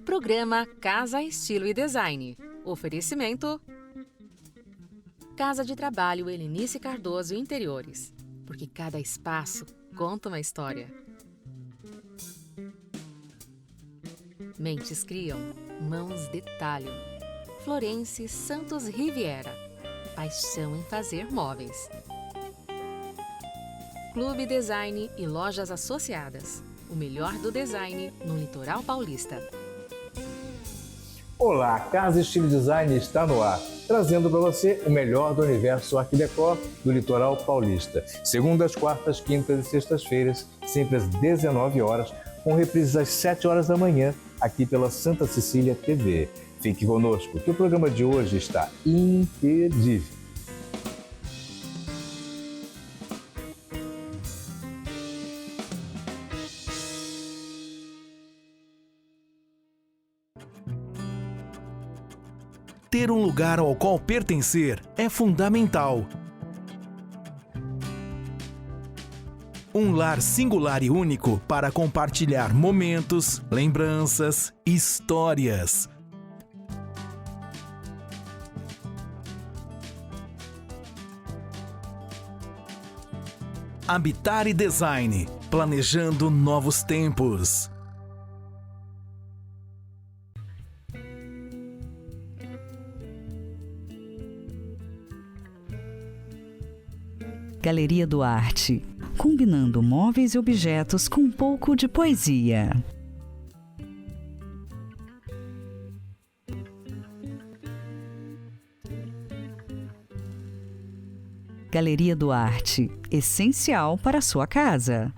Programa Casa, Estilo e Design. Oferecimento: Casa de Trabalho Helenice Cardoso Interiores. Porque cada espaço conta uma história. Mentes criam, mãos detalham. Florence Santos Riviera. Paixão em fazer móveis. Clube Design e Lojas Associadas. O melhor do design no litoral paulista. Olá, Casa Estilo Design está no ar, trazendo para você o melhor do universo Arquidecor do litoral paulista. Segundas, quartas, quintas e sextas-feiras, sempre às 19 horas, com reprises às 7 horas da manhã, aqui pela Santa Cecília TV. Fique conosco, que o programa de hoje está imperdível. Ter um lugar ao qual pertencer é fundamental. Um lar singular e único para compartilhar momentos, lembranças, histórias. Habitar e Design, planejando novos tempos. Galeria do Arte, combinando móveis e objetos com um pouco de poesia. Galeria do Arte, essencial para a sua casa.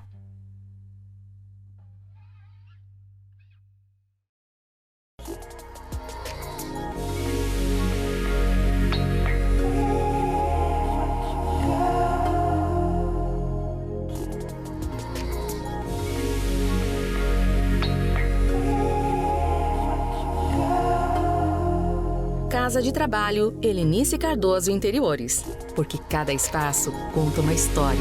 Casa de Trabalho Helenice Cardoso Interiores. Porque cada espaço conta uma história.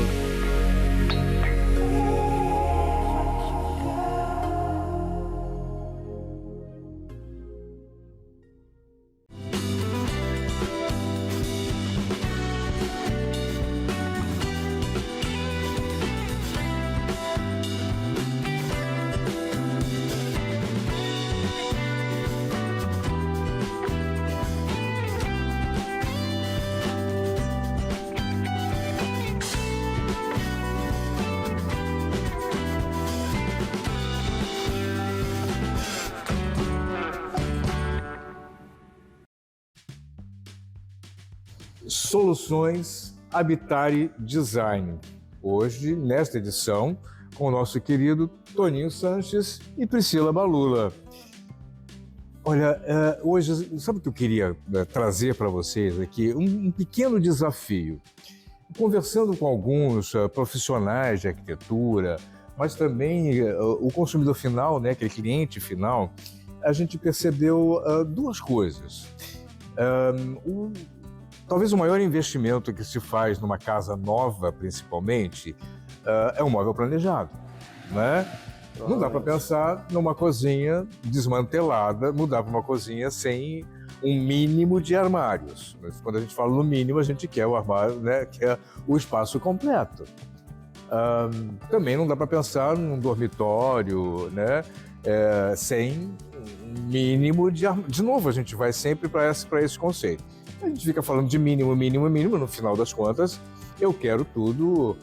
Soluções Habitar e Design. Hoje, nesta edição, com o nosso querido Toninho Sanches e Priscila Balula. Olha, hoje, sabe o que eu queria trazer para vocês aqui? Um pequeno desafio. Conversando com alguns profissionais de arquitetura, mas também o consumidor final, né, aquele cliente final, a gente percebeu duas coisas. Talvez o maior investimento que se faz numa casa nova, principalmente, é um móvel planejado, né? Não dá para pensar numa cozinha desmantelada, mudar para uma cozinha sem um mínimo de armários. Mas quando a gente fala no mínimo, a gente quer o armário, né? Quer o espaço completo. Também não dá para pensar num dormitório, né? Sem um mínimo de armário. De novo, a gente vai sempre para esse conceito. A gente fica falando de mínimo, mínimo, mínimo, no final das contas, eu quero tudo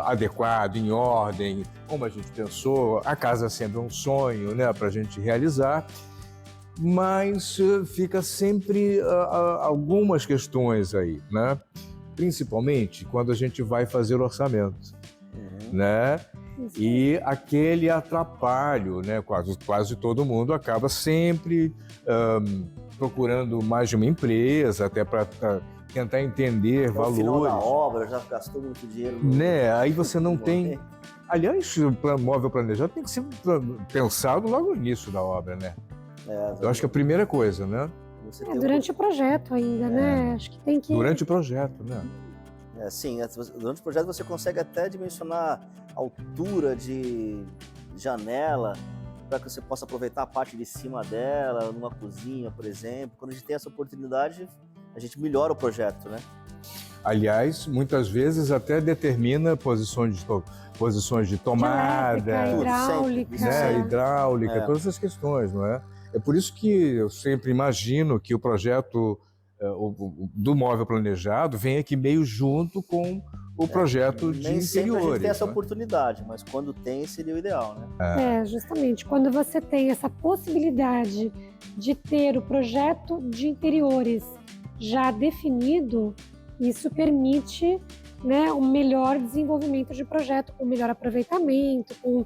adequado, em ordem, como a gente pensou, a casa sempre é um sonho, né, para a gente realizar, mas fica sempre algumas questões aí, né, principalmente quando a gente vai fazer o orçamento, né, e aquele atrapalho, né, quase todo mundo acaba sempre procurando mais de uma empresa, até para tentar entender valores. No final da obra, já gastou muito dinheiro. Né? Aí você não tem... Aliás, o móvel planejado tem que ser pensado logo no início da obra, né? Eu acho que é a primeira coisa, né? Durante o projeto ainda, né? Acho que tem que... Durante o projeto, né? Sim, durante o projeto você consegue até dimensionar a altura de janela, para que você possa aproveitar a parte de cima dela, numa cozinha, por exemplo. Quando a gente tem essa oportunidade, a gente melhora o projeto, né? Aliás, muitas vezes até determina posições de tomada, Elétrica, hidráulica. né, hidráulica, É. todas essas questões, não é? É por isso que eu sempre imagino que o projeto do móvel planejado vem aqui meio junto com o projeto de Nem sempre a interiores. gente tem essa né? oportunidade, mas quando tem, seria o ideal, né? Justamente. Quando você tem essa possibilidade de ter o projeto de interiores já definido, isso permite, né, um melhor desenvolvimento de projeto, com melhor aproveitamento, com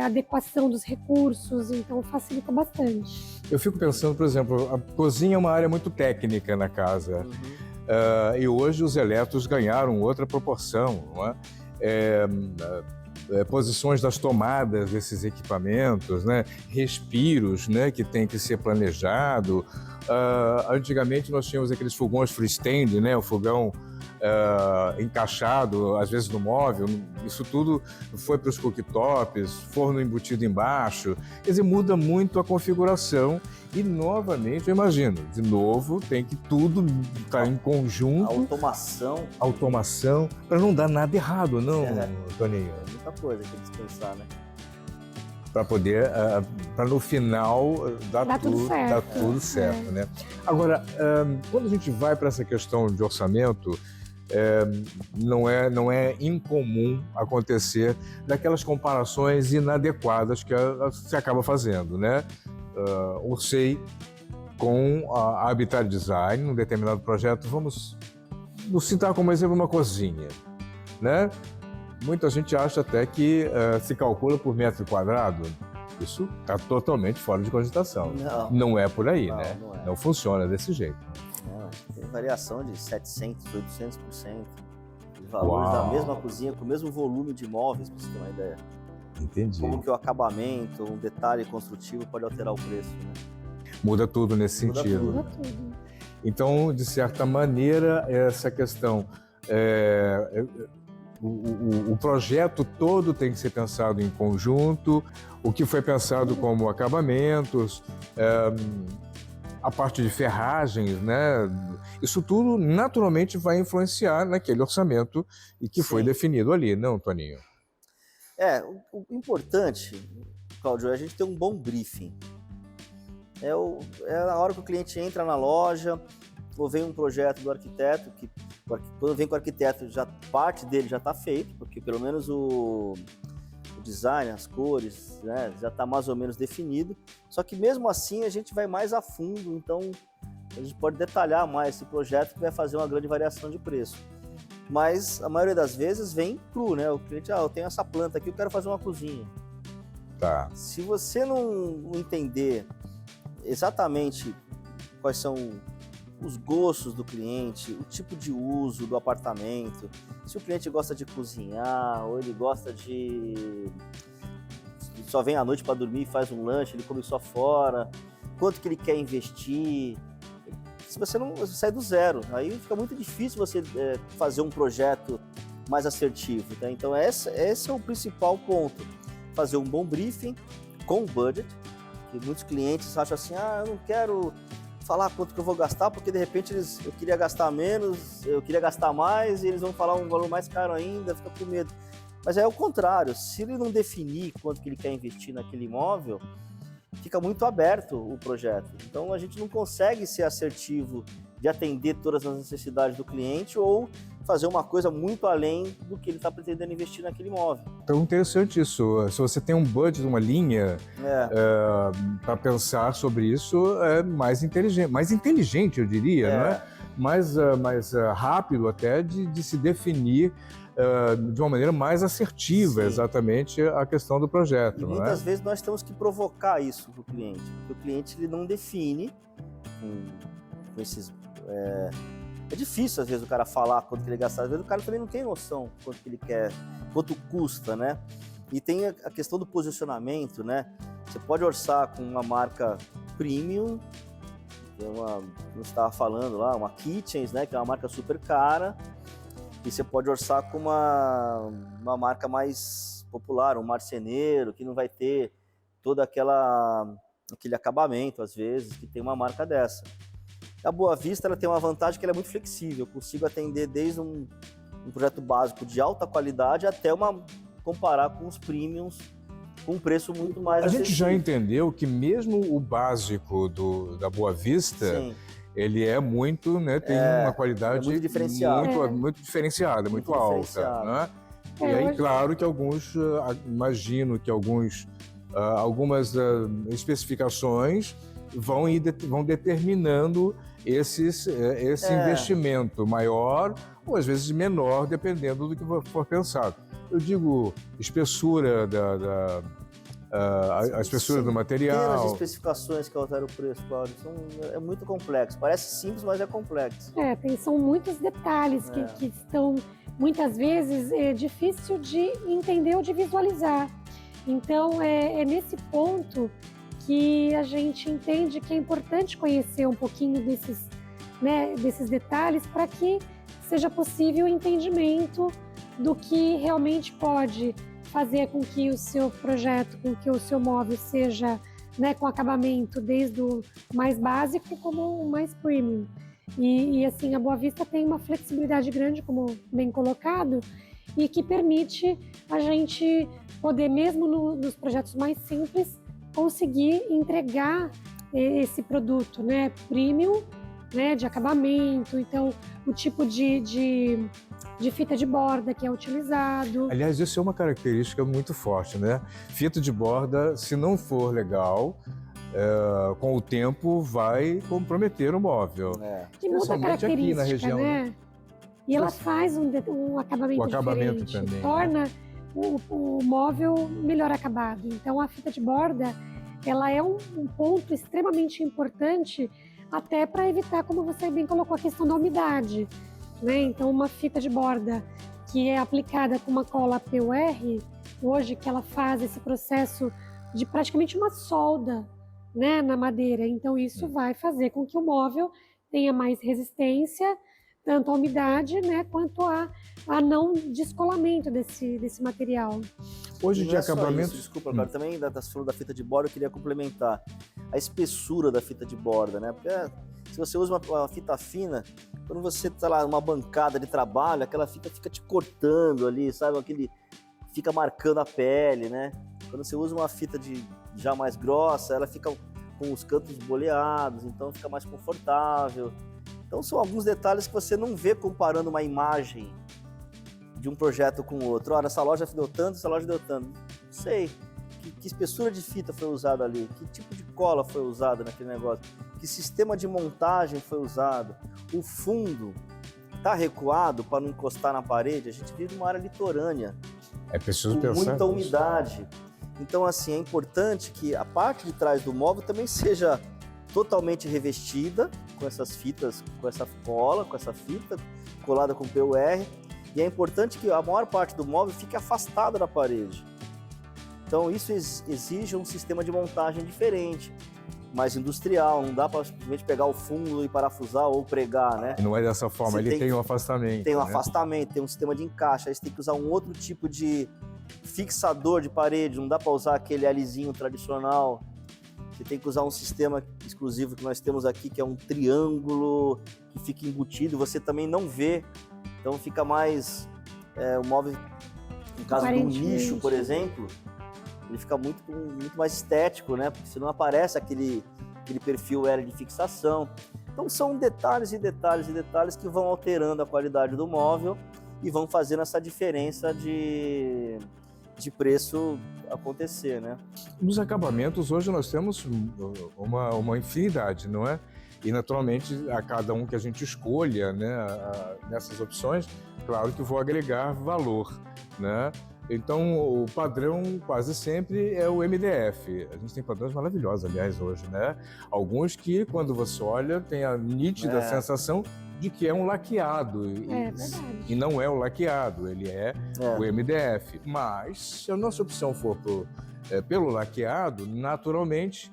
adequação dos recursos, então facilita bastante. Eu fico pensando, por exemplo, a cozinha é uma área muito técnica na casa. E hoje os eletros ganharam outra proporção, não é? Posições das tomadas desses equipamentos, né? Respiros, né? Que tem que ser planejado. Antigamente nós tínhamos aqueles fogões freestanding, né? O fogão encaixado, às vezes no móvel. Isso tudo foi para os cooktops, forno embutido embaixo. Quer dizer, muda muito a configuração. E, novamente, eu imagino, de novo, tem que tudo estar em conjunto. Automação, para não dar nada errado, não, Toninho? Muita coisa que tem que pensar, né? Para poder, para no final dar tudo certo, né? Agora, quando a gente vai para essa questão de orçamento, não é incomum acontecer daquelas comparações inadequadas que você acaba fazendo, né? Orcei com a Habitat Design, num determinado projeto, vamos citar como exemplo uma cozinha, né? Muita gente acha até que se calcula por metro quadrado. Isso está totalmente fora de cogitação. Não é por aí, né? Não é. Não funciona desse jeito. Tem variação de 700%, 800% de valores da mesma cozinha, com o mesmo volume de móveis, para você ter uma ideia. Entendi. Como que o acabamento, um detalhe construtivo pode alterar o preço, né? Muda tudo nesse sentido. Muda tudo. Então, de certa maneira, essa questão... O projeto todo tem que ser pensado em conjunto, o que foi pensado como acabamentos, a parte de ferragens, né? Isso tudo naturalmente vai influenciar naquele orçamento e que foi definido ali, não, Toninho? O importante, Cláudio, é a gente ter um bom briefing. É na hora que o cliente entra na loja, ou vem um projeto do arquiteto, que quando vem com o arquiteto, parte dele já está feito, porque pelo menos o design, as cores, né, já está mais ou menos definido. Só que mesmo assim a gente vai mais a fundo, então a gente pode detalhar mais esse projeto que vai fazer uma grande variação de preço. Mas a maioria das vezes vem cru, né? O cliente, eu tenho essa planta aqui, eu quero fazer uma cozinha. Tá. Se você não entender exatamente quais são os gostos do cliente, o tipo de uso do apartamento, se o cliente gosta de cozinhar ou ele gosta de... só vem à noite para dormir e faz um lanche, ele come só fora, quanto que ele quer investir. Se você não sai do zero, aí fica muito difícil você fazer um projeto mais assertivo, tá? Então esse é o principal ponto, fazer um bom briefing com o budget, que muitos clientes acham assim, eu não quero falar quanto que eu vou gastar, porque de repente eu queria gastar menos, eu queria gastar mais, e eles vão falar um valor mais caro ainda, fica com medo. Mas é o contrário, se ele não definir quanto que ele quer investir naquele imóvel, fica muito aberto o projeto. Então a gente não consegue ser assertivo de atender todas as necessidades do cliente ou fazer uma coisa muito além do que ele está pretendendo investir naquele imóvel. Então, interessante isso. Se você tem um budget, uma linha para pensar sobre isso, é mais inteligente, eu diria, não é? Mais rápido até de se definir de uma maneira mais assertiva, exatamente, a questão do projeto. E muitas vezes nós temos que provocar isso para o cliente, porque o cliente ele não define com esses... É difícil, às vezes, o cara falar quanto que ele gasta. Às vezes, o cara também não tem noção quanto que ele quer, quanto custa, né? E tem a questão do posicionamento, né? Você pode orçar com uma marca premium, que é como você estava falando lá, uma Kitchens, né? Que é uma marca super cara. E você pode orçar com uma marca mais popular, um marceneiro, que não vai ter todo aquele acabamento, às vezes, que tem uma marca dessa. A Boa Vista ela tem uma vantagem que ela é muito flexível, eu consigo atender desde um projeto básico de alta qualidade até comparar com os premiums com um preço muito mais acessível. A gente já acessível. entendeu que mesmo o básico da Boa Vista, Sim. ele é muito, né, tem uma qualidade muito diferenciada. muito diferenciada, muito alta, né? E aí, claro que imagino que algumas especificações vão determinando esse investimento maior ou às vezes menor, dependendo do que for pensado. Eu digo espessura a espessura do material. Centenas de especificações que alteram o preço, Cláudio. É muito complexo. Parece simples, mas é complexo. São muitos detalhes que estão, muitas vezes, difícil de entender ou de visualizar. Então, é nesse ponto que a gente entende que é importante conhecer um pouquinho desses detalhes para que seja possível o entendimento do que realmente pode fazer com que o seu projeto, com que o seu móvel seja, né, com acabamento desde o mais básico como o mais premium. E assim, a Boa Vista tem uma flexibilidade grande, como bem colocado, e que permite a gente poder, mesmo nos projetos mais simples, conseguir entregar esse produto, né, premium, né, de acabamento, então o tipo de fita de borda que é utilizado. Aliás, isso é uma característica muito forte, né? Fita de borda, se não for legal, com o tempo vai comprometer o móvel. Que muda a característica, aqui na região, né? E ela faz um acabamento diferente, também, torna o móvel melhor acabado. Então a fita de borda, ela é um ponto extremamente importante até para evitar, como você bem colocou, a questão da umidade, né? Então uma fita de borda que é aplicada com uma cola PUR, hoje que ela faz esse processo de praticamente uma solda, né, na madeira. Então isso vai fazer com que o móvel tenha mais resistência, tanto à umidade, né, quanto a não descolamento desse material. Hoje de acabamento... Desculpa, cara, também falando da fita de borda, eu queria complementar a espessura da fita de borda, né? Porque se você usa uma fita fina, quando você está lá numa bancada de trabalho, aquela fita fica te cortando ali, sabe? Fica marcando a pele, né? Quando você usa uma fita já mais grossa, ela fica com os cantos boleados, então fica mais confortável. Então são alguns detalhes que você não vê comparando uma imagem de um projeto com o outro. Olha, essa loja deu tanto, essa loja deu tanto. Não sei que espessura de fita foi usada ali, que tipo de cola foi usada naquele negócio, que sistema de montagem foi usado. O fundo está recuado para não encostar na parede. A gente vive numa área litorânea, preciso com pensar muita umidade. Então, assim, é importante que a parte de trás do móvel também seja totalmente revestida com essas fitas, com essa cola, com essa fita colada com PUR. E é importante que a maior parte do móvel fique afastada da parede. Então isso exige um sistema de montagem diferente, mais industrial. Não dá para simplesmente pegar o fundo e parafusar ou pregar, né? Não é dessa forma, ele tem um afastamento. Tem um né? afastamento, tem um sistema de encaixe. Aí você tem que usar um outro tipo de fixador de parede. Não dá para usar aquele Lzinho tradicional. Você tem que usar um sistema exclusivo que nós temos aqui, que é um triângulo que fica embutido. Você também não vê. Então fica mais, o móvel, no caso do nicho, por exemplo, ele fica muito mais estético, né? Porque senão aparece aquele perfil L de fixação. Então são detalhes e detalhes e detalhes que vão alterando a qualidade do móvel e vão fazendo essa diferença de preço acontecer, né? Nos acabamentos, hoje nós temos uma infinidade, não é? E, naturalmente, a cada um que a gente escolha, né, nessas opções, claro que vou agregar valor, né? Então, o padrão quase sempre é o MDF. A gente tem padrões maravilhosos, aliás, hoje, né? Alguns que, quando você olha, tem a nítida sensação de que é um laqueado. E não é o laqueado, ele é o MDF. Mas, se a nossa opção for pelo laqueado, naturalmente...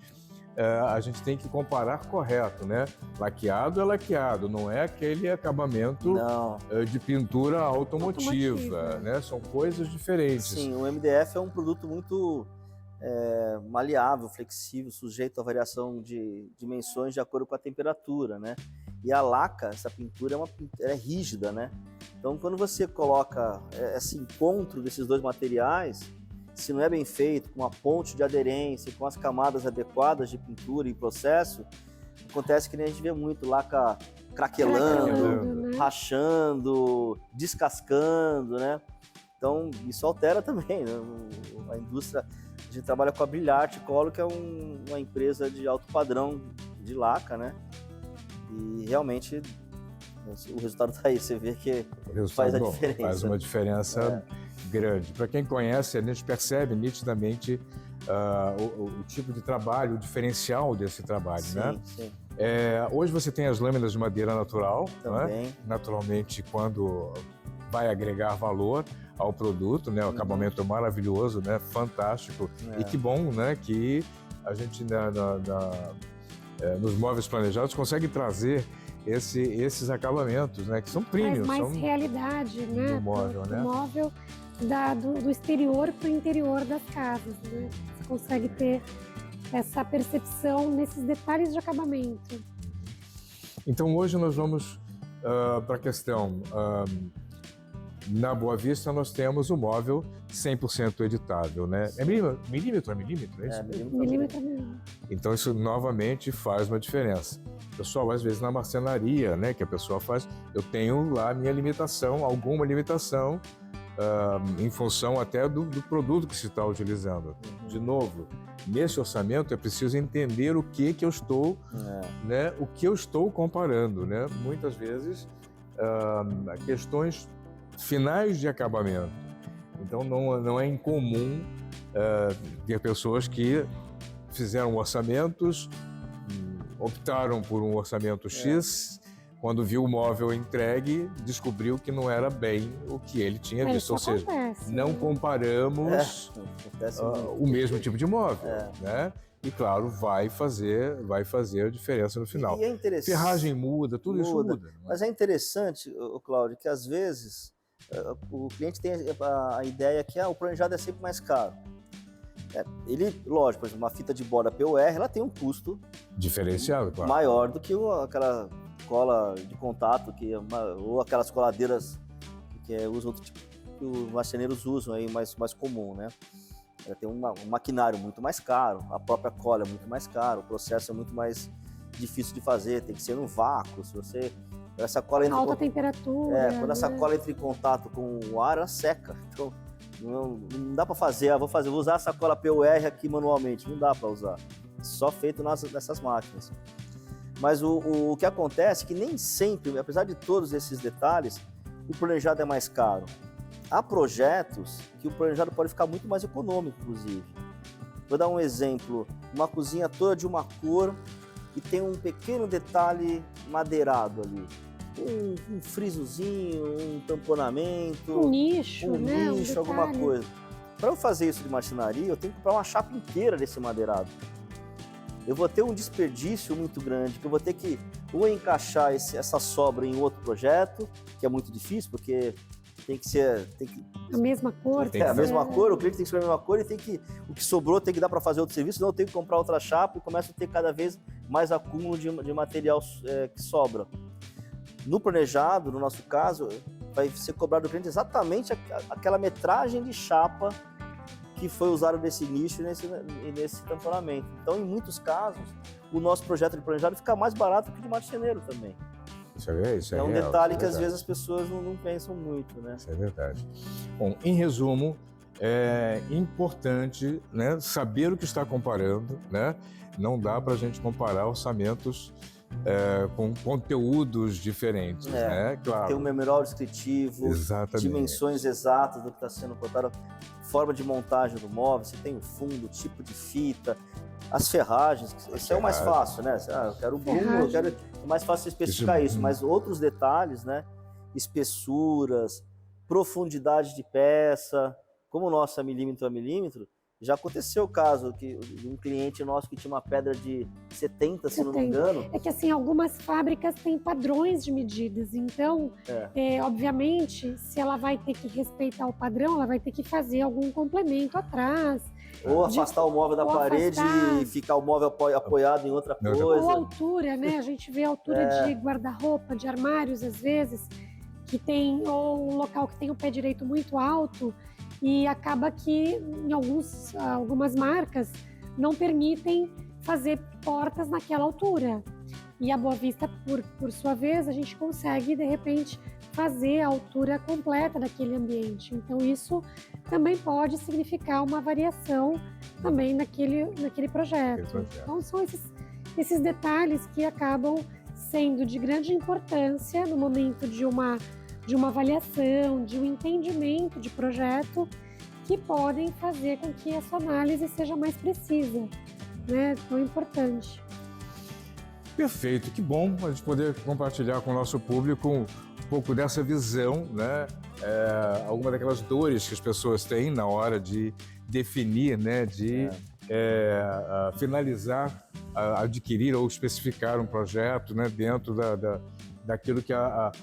a gente tem que comparar correto, né? Laqueado é laqueado, não é aquele acabamento de pintura automotiva, né? São coisas diferentes. Sim, o MDF é um produto muito maleável, flexível, sujeito à variação de dimensões de acordo com a temperatura, né? E a laca, essa pintura é rígida, né? Então, quando você coloca esse encontro desses dois materiais, se não é bem feito, com a ponte de aderência, com as camadas adequadas de pintura e processo, acontece que nem a gente vê muito, laca craquelando, né? rachando, descascando, né? Então, isso altera também, né? A indústria, a gente trabalha com a Brilharte Color, que é uma empresa de alto padrão de laca, né? E realmente o resultado tá aí, você vê que faz a diferença. Faz uma diferença grande. Para quem conhece, a gente percebe nitidamente o tipo de trabalho, o diferencial desse trabalho, sim, né? Sim. Hoje você tem as lâminas de madeira natural, também. Né? Naturalmente, quando vai agregar valor ao produto, né? O acabamento é maravilhoso, né? Fantástico. E que bom, né? Que a gente nos móveis planejados consegue trazer esses acabamentos, né? Que são premium. Faz mais realidade, né? Do móvel, né? O móvel do exterior para o interior das casas, né? Você consegue ter essa percepção nesses detalhes de acabamento. Então hoje nós vamos para a questão. Na Boa Vista nós temos o móvel 100% editável, né? É milímetro? É isso mesmo? Milímetro. Então isso novamente faz uma diferença. Pessoal, às vezes na marcenaria, né, que a pessoa faz, eu tenho lá a minha limitação, alguma limitação, em função até do produto que se está utilizando. De novo, nesse orçamento é preciso entender o que eu estou, né, o que eu estou comparando, né? Muitas vezes questões finais de acabamento. Então não é incomum ter pessoas que fizeram orçamentos, optaram por um orçamento X, quando viu o móvel entregue, descobriu que não era bem o que ele tinha visto. Ou seja, não comparamos o mesmo tipo de móvel, né? E claro, vai fazer a diferença no final. E é interessante. Ferragem muda, tudo isso muda. Mas é interessante, Cláudio, que às vezes o cliente tem a ideia que o planejado é sempre mais caro. Ele, lógico, por exemplo, uma fita de borda PUR, ela tem um custo diferenciado, claro, maior do que aquela cola de contato, ou aquelas coladeiras que usam outro tipo que os marceneiros usam aí, mais comum, né? Ela tem um maquinário muito mais caro, a própria cola é muito mais cara, o processo é muito mais difícil de fazer, tem que ser no vácuo. Se você essa cola entra alta temperatura, quando essa cola entra em contato com o ar, ela seca. Então não dá para fazer, vou usar essa cola PUR aqui manualmente, não dá para usar. Só feito nessas máquinas. Mas o que acontece é que nem sempre, apesar de todos esses detalhes, o planejado é mais caro. Há projetos que o planejado pode ficar muito mais econômico, inclusive. Vou dar um exemplo, uma cozinha toda de uma cor e tem um pequeno detalhe madeirado ali. Um frisozinho, um tamponamento, um nicho, né? Alguma coisa. Para eu fazer isso de marcenaria, eu tenho que comprar uma chapa inteira desse madeirado. Eu vou ter um desperdício muito grande, que eu vou ter que ou encaixar essa sobra em outro projeto, que é muito difícil, porque tem que ser a mesma cor. A mesma cor, o cliente tem que ser a mesma cor e o que sobrou tem que dar para fazer outro serviço, senão eu tenho que comprar outra chapa e começo a ter cada vez mais acúmulo de material que sobra. No planejado, no nosso caso, vai ser cobrado do cliente exatamente aquela metragem de chapa que foi usada nesse nicho e nesse tamponamento. Então, em muitos casos, o nosso projeto de planejado fica mais barato que o de marceneiro também. Isso é um real, detalhe que às vezes as pessoas não pensam muito, né? Isso é verdade. Bom, em resumo, é importante, né, saber o que está comparando, né? Não dá para a gente comparar orçamentos com conteúdos diferentes, né? Claro. Tem um memorial descritivo, dimensões exatas do que está sendo contado, forma de montagem do móvel, você tem o fundo, o tipo de fita, as ferragens, isso é o mais fácil, né? Eu quero o Bruno, é mais fácil especificar isso, mas outros detalhes, né? Espessuras, profundidade de peça, como o nosso é milímetro a milímetro, já aconteceu o caso de um cliente nosso que tinha uma pedra de 70, se não me engano. É que assim, algumas fábricas têm padrões de medidas, então, obviamente, se ela vai ter que respeitar o padrão, ela vai ter que fazer algum complemento atrás. Ou afastar o móvel da ou parede afastar. e ficar o móvel apoiado em outra Outra coisa. Ou altura, né? A gente vê a altura de guarda-roupa, de armários, às vezes, que tem ou um local que tem o pé direito muito alto e acaba que em algumas marcas não permitem fazer portas naquela altura. E a Boa Vista, por sua vez, a gente consegue, de repente, fazer a altura completa daquele ambiente. Então, isso também pode significar uma variação também naquele projeto. Então, são esses detalhes que acabam sendo de grande importância no momento de uma avaliação, de um entendimento de projeto, que podem fazer com que a sua análise seja mais precisa, né? Tão importante. Perfeito, que bom a gente poder compartilhar com o nosso público um pouco dessa visão, né? Alguma daquelas dores que as pessoas têm na hora de definir, né? De finalizar, adquirir ou especificar um projeto, né? Dentro daquilo que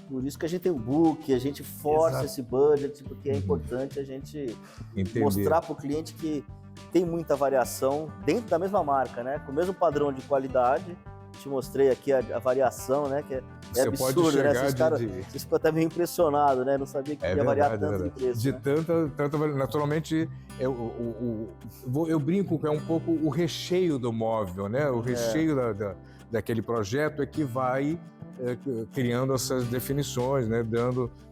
Por isso que a gente tem o book, a gente força Exato. esse budget, porque é importante a gente Entender. mostrar para o cliente que tem muita variação dentro da mesma marca, né? Com o mesmo padrão de qualidade. Te mostrei aqui a variação, né? Que é Você absurdo, pode né? chegar Vocês ficam até meio impressionados, né? Não sabia que ia variar tanto de preço. De né? tanta naturalmente, eu brinco que é um pouco o recheio do móvel, né? O recheio daquele projeto é que vai criando essas definições, né?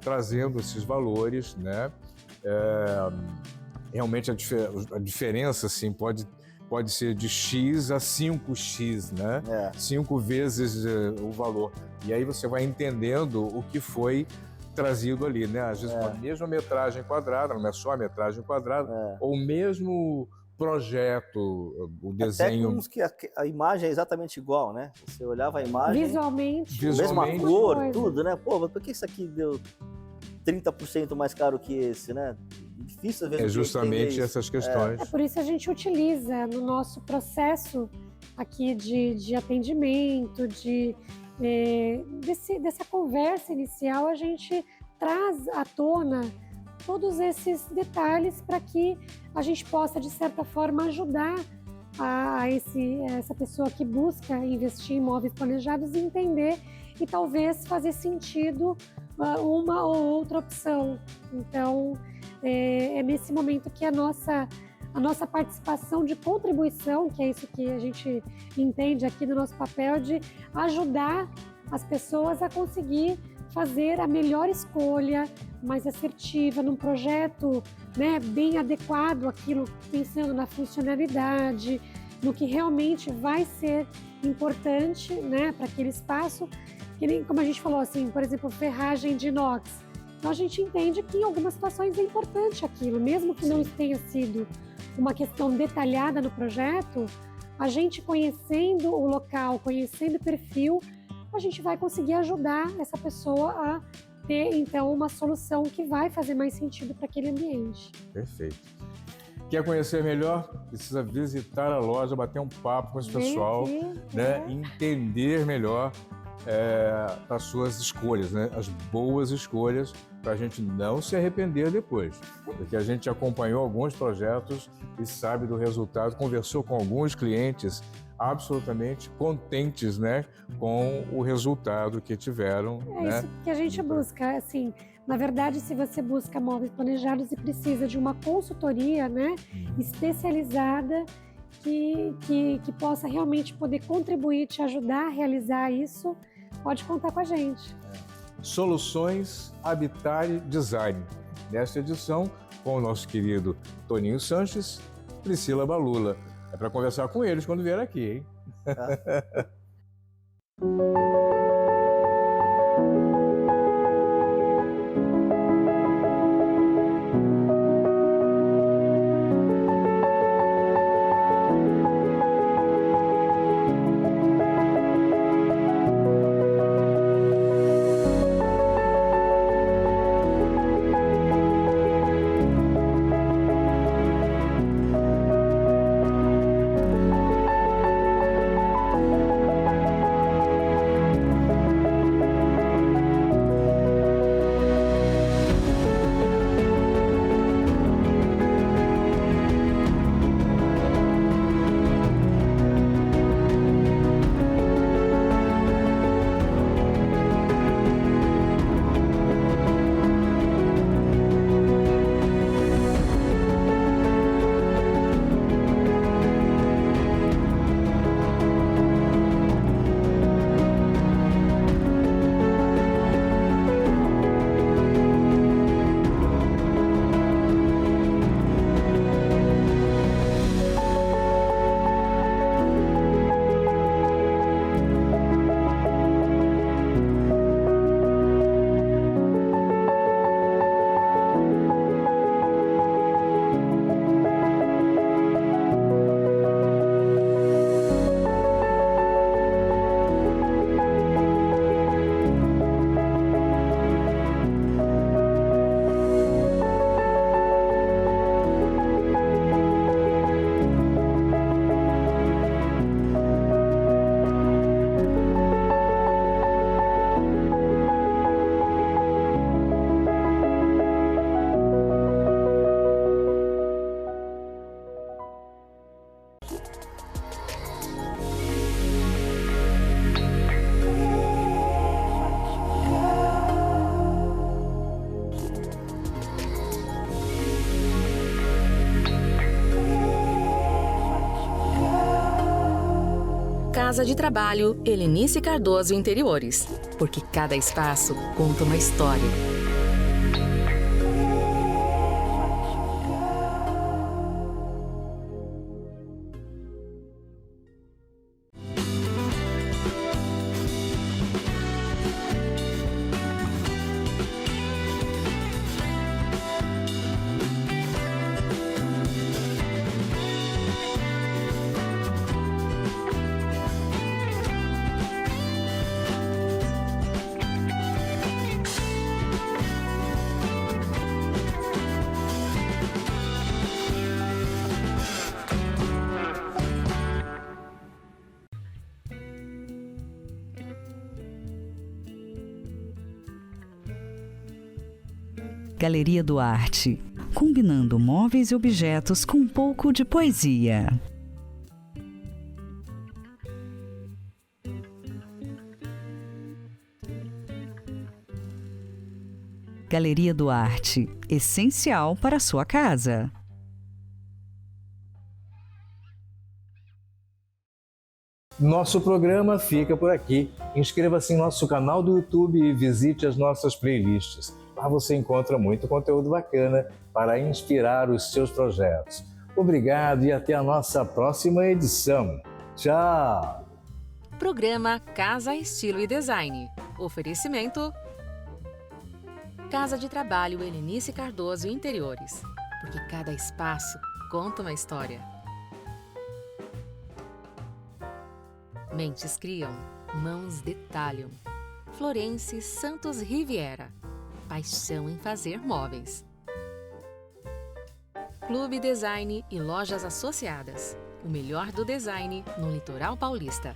Trazendo esses valores, né? Realmente a diferença, assim, pode ser de X a 5X, né? 5 vezes o valor. E aí você vai entendendo o que foi trazido ali, né? Às vezes, a mesma metragem quadrada, não é só a metragem quadrada, ou o mesmo projeto, o desenho. Até uns que a imagem é exatamente igual, né? Você olhava a imagem... Visualmente. Mesma cor, coisa. tudo, né? Pô, mas por que isso aqui deu 30% mais caro que esse, né? Difícil, às vezes, justamente essas questões. É por isso que a gente utiliza no nosso processo aqui de atendimento, dessa conversa inicial, a gente traz à tona todos esses detalhes para que a gente possa, de certa forma, ajudar essa pessoa que busca investir em imóveis planejados e entender e talvez fazer sentido uma ou outra opção. Então, é nesse momento que a nossa participação de contribuição, que é isso que a gente entende aqui no nosso papel, de ajudar as pessoas a conseguir fazer a melhor escolha, mais assertiva, num projeto, né, bem adequado àquilo, pensando na funcionalidade, no que realmente vai ser importante, né, para aquele espaço. Que nem, como a gente falou, assim, por exemplo, ferragem de inox. Então a gente entende que em algumas situações é importante aquilo, mesmo que não tenha sido uma questão detalhada no projeto, a gente conhecendo o local, conhecendo o perfil, a gente vai conseguir ajudar essa pessoa a ter, então, uma solução que vai fazer mais sentido para aquele ambiente. Perfeito. Quer conhecer melhor? Precisa visitar a loja, bater um papo com esse pessoal, aqui, né? Entender melhor as suas escolhas, né? As boas escolhas, para a gente não se arrepender depois. Porque a gente acompanhou alguns projetos e sabe do resultado, conversou com alguns clientes absolutamente contentes, né, com o resultado que tiveram. Né? Isso que a gente busca, assim, na verdade, se você busca móveis planejados e precisa de uma consultoria, né, especializada que possa realmente poder contribuir, te ajudar a realizar isso, pode contar com a gente. Soluções Habitare Design. Nesta edição, com o nosso querido Toninho Sanches, Priscila Balula. É para conversar com eles quando vier aqui, hein? Casa de Trabalho Helenice Cardoso Interiores, porque cada espaço conta uma história. Galeria do Arte, combinando móveis e objetos com um pouco de poesia. Galeria do Arte, essencial para a sua casa. Nosso programa fica por aqui. Inscreva-se em nosso canal do YouTube e visite as nossas playlists. Lá você encontra muito conteúdo bacana para inspirar os seus projetos. Obrigado e até a nossa próxima edição. Tchau! Programa Casa, Estilo e Design. Oferecimento: Casa de Trabalho Helenice Cardoso Interiores, porque cada espaço conta uma história. Mentes criam, mãos detalham. Florence Santos Riviera. Paixão em fazer móveis. Clube Design e lojas associadas. O melhor do design no Litoral Paulista.